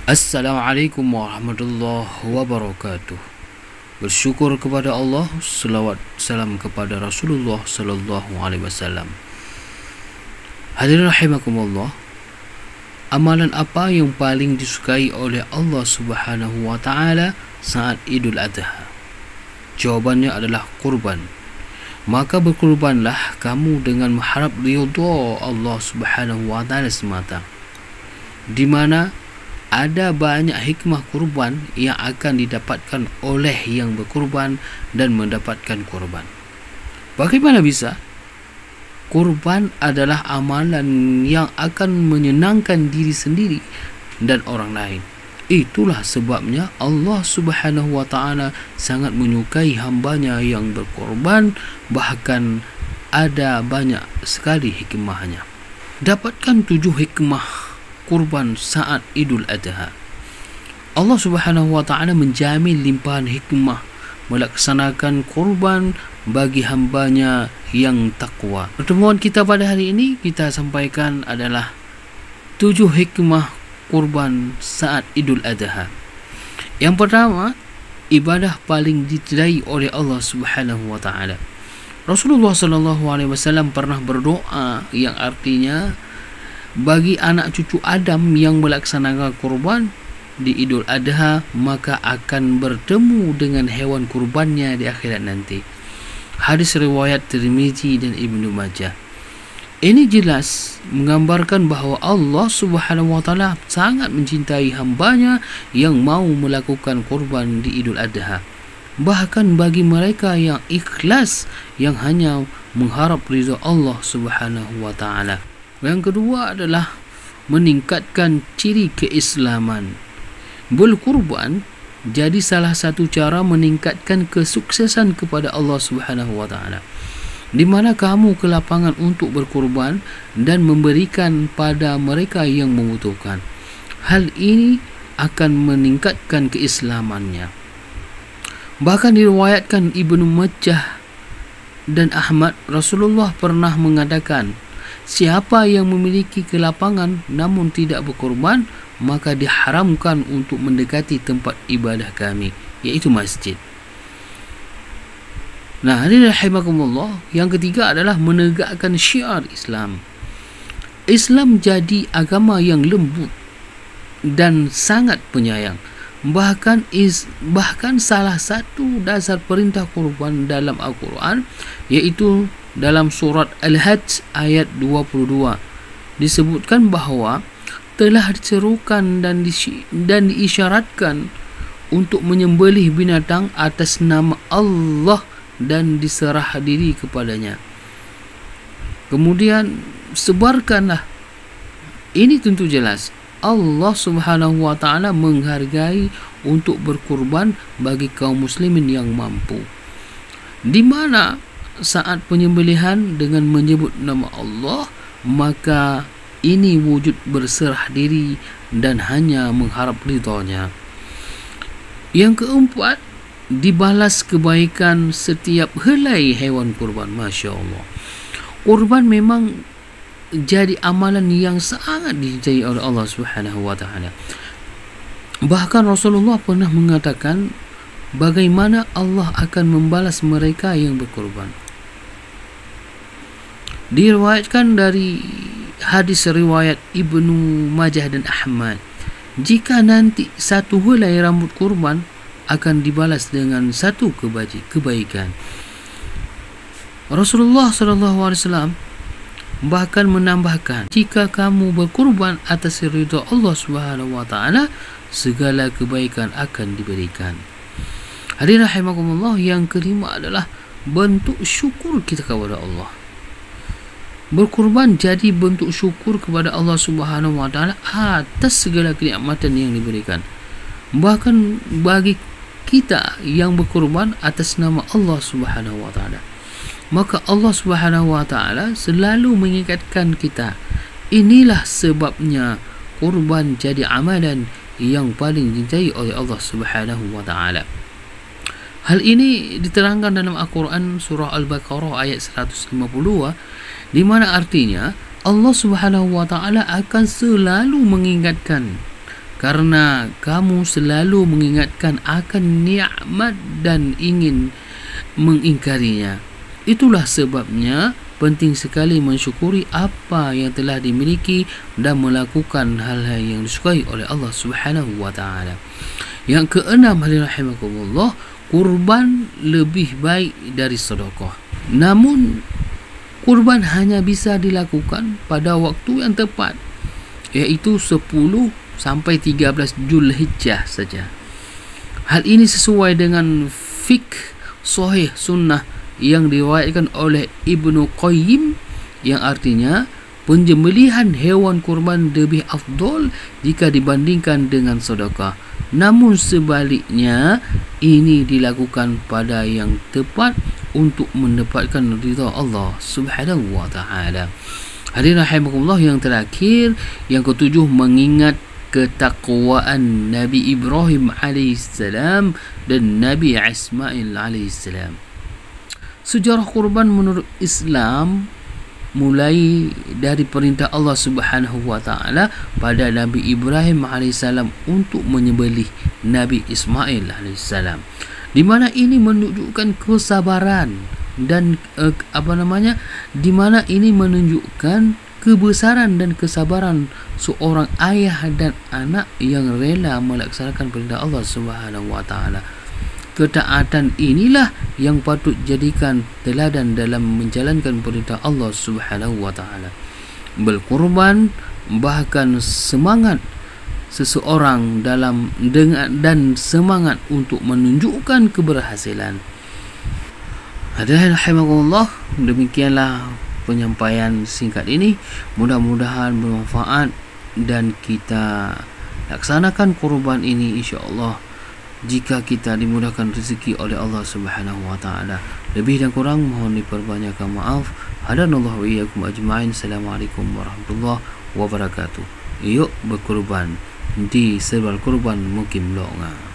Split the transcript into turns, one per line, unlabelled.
Assalamualaikum warahmatullahi wabarakatuh. Bersyukur kepada Allah, selawat salam kepada Rasulullah sallallahu alaihi wasallam. Hadirin rahimakumullah, amalan apa yang paling disukai oleh Allah Subhanahu wa taala saat Idul Adha? Jawabannya adalah kurban. Maka berkurbanlah kamu dengan mengharap ridha Allah Subhanahu wa taala semata. Di mana ada banyak hikmah kurban yang akan didapatkan oleh yang berkurban dan mendapatkan kurban. Bagaimana bisa? Kurban adalah amalan yang akan menyenangkan diri sendiri dan orang lain. Itulah sebabnya Allah Subhanahu wa taala sangat menyukai hambanya yang berkorban, bahkan ada banyak sekali hikmahnya. Dapatkan 7 hikmah kurban saat Idul Adha. Allah Subhanahu wa taala menjamin limpahan hikmah melaksanakan kurban bagi hambanya yang takwa. Pertemuan kita pada hari ini kita sampaikan adalah 7 hikmah kurban saat Idul Adha. Yang pertama, ibadah paling dicintai oleh Allah Subhanahu wa taala. Rasulullah sallallahu alaihi wasallam pernah berdoa yang artinya, bagi anak cucu Adam yang melaksanakan kurban di Idul Adha, maka akan bertemu dengan hewan kurbannya di akhirat nanti. Hadis riwayat Tirmizi dan Ibnu Majah. Ini jelas menggambarkan bahawa Allah Subhanahu wa taala sangat mencintai hambanya yang mau melakukan kurban di Idul Adha. Bahkan bagi mereka yang ikhlas, yang hanya mengharap ridha Allah Subhanahu wa taala. Yang kedua adalah meningkatkan ciri keislaman. Berkurban jadi salah satu cara meningkatkan kesuksesan kepada Allah Subhanahu wa taala. Di mana kamu ke lapangan untuk berkurban dan memberikan pada mereka yang membutuhkan. Hal ini akan meningkatkan keislamannya. Bahkan diriwayatkan Ibnu Majah dan Ahmad, Rasulullah pernah mengatakan, siapa yang memiliki kelapangan namun tidak berkorban, maka diharamkan untuk mendekati tempat ibadah kami, iaitu masjid. Nah, hadirin rahimakumullah, yang ketiga adalah menegakkan syiar Islam. Islam jadi agama yang lembut dan sangat penyayang. Bahkan salah satu dasar perintah kurban dalam Al-Quran, iaitu dalam surat Al-Hajj ayat 22, disebutkan bahawa telah diserukan dan diisyaratkan untuk menyembelih binatang atas nama Allah dan diserah diri kepadanya. Kemudian sebarkanlah. Ini tentu jelas Allah Subhanahu wa taala menghargai untuk berkurban bagi kaum muslimin yang mampu. Di mana saat penyembelihan dengan menyebut nama Allah, maka ini wujud berserah diri dan hanya mengharap ridhanya. Yang keempat, dibalas kebaikan setiap helai hewan kurban. Masya Allah, kurban memang jadi amalan yang sangat dicintai oleh Allah Subhanahu wa taala. Bahkan Rasulullah pernah mengatakan bagaimana Allah akan membalas mereka yang berkurban. Diriwayatkan dari hadis riwayat Ibnu Majah dan Ahmad, jika nanti satu helai rambut kurban akan dibalas dengan satu kebaikan. Rasulullah sallallahu alaihi wasallam bahkan menambahkan, jika kamu berkurban atas ridha Allah Subhanahu wa taala, segala kebaikan akan diberikan. Hadirin rahimakumullah, yang kelima adalah bentuk syukur kita kepada Allah. Berkurban jadi bentuk syukur kepada Allah Subhanahu wa taala atas segala kenikmatan yang diberikan. Bahkan bagi kita yang berkurban atas nama Allah Subhanahu wa taala, maka Allah Subhanahu wa taala selalu mengingatkan kita. Inilah sebabnya kurban jadi amalan yang paling dicintai oleh Allah Subhanahu wa taala. Hal ini diterangkan dalam Al-Quran surah Al-Baqarah ayat 152, di mana artinya Allah Subhanahu wa taala akan selalu mengingatkan karena kamu selalu mengingatkan akan nikmat dan ingin mengingkarinya. Itulah sebabnya penting sekali mensyukuri apa yang telah dimiliki dan melakukan hal-hal yang disukai oleh Allah Subhanahu wa taala. Yang keenam, hadirin rahimakumullah, kurban lebih baik dari sedekah. Namun kurban hanya bisa dilakukan pada waktu yang tepat, iaitu 10 sampai 13 Zulhijjah saja. Hal ini sesuai dengan fiqh sahih sunnah yang diriwayatkan oleh Ibnu Qayyim, yang artinya penjembelihan hewan kurban lebih afdol jika dibandingkan dengan sedekah. Namun sebaliknya, ini dilakukan pada yang tepat untuk mendapatkan ridha Allah Subhanahu wa taala. Hadirin rahimakumullah, yang terakhir, yang ketujuh, mengingat ketakwaan Nabi Ibrahim alaihissalam dan Nabi Ismail alaihissalam. Sejarah kurban menurut Islam mulai dari perintah Allah Subhanahu wa taala pada Nabi Ibrahim alaihissalam untuk menyembelih Nabi Ismail alaihissalam, di mana ini menunjukkan kesabaran dan di mana ini menunjukkan kebesaran dan kesabaran seorang ayah dan anak yang rela melaksanakan perintah Allah Subhanahu wa taala. Ketaatan inilah yang patut jadikan teladan dalam menjalankan perintah Allah Subhanahu wa taala. Berkurban bahkan semangat seseorang dan semangat untuk menunjukkan keberhasilan. Hadirin rahimakumullah, demikianlah penyampaian singkat ini. Mudah-mudahan bermanfaat dan kita laksanakan kurban ini insya-Allah jika kita dimudahkan rezeki oleh Allah Subhanahu wa taala. Lebih dan kurang mohon diperbanyakkan maaf. Hadanallahu wa iyyakum ajma'in. Assalamualaikum warahmatullahi wabarakatuh. Yuk berkurban di Serval Kurban Mukim Longa.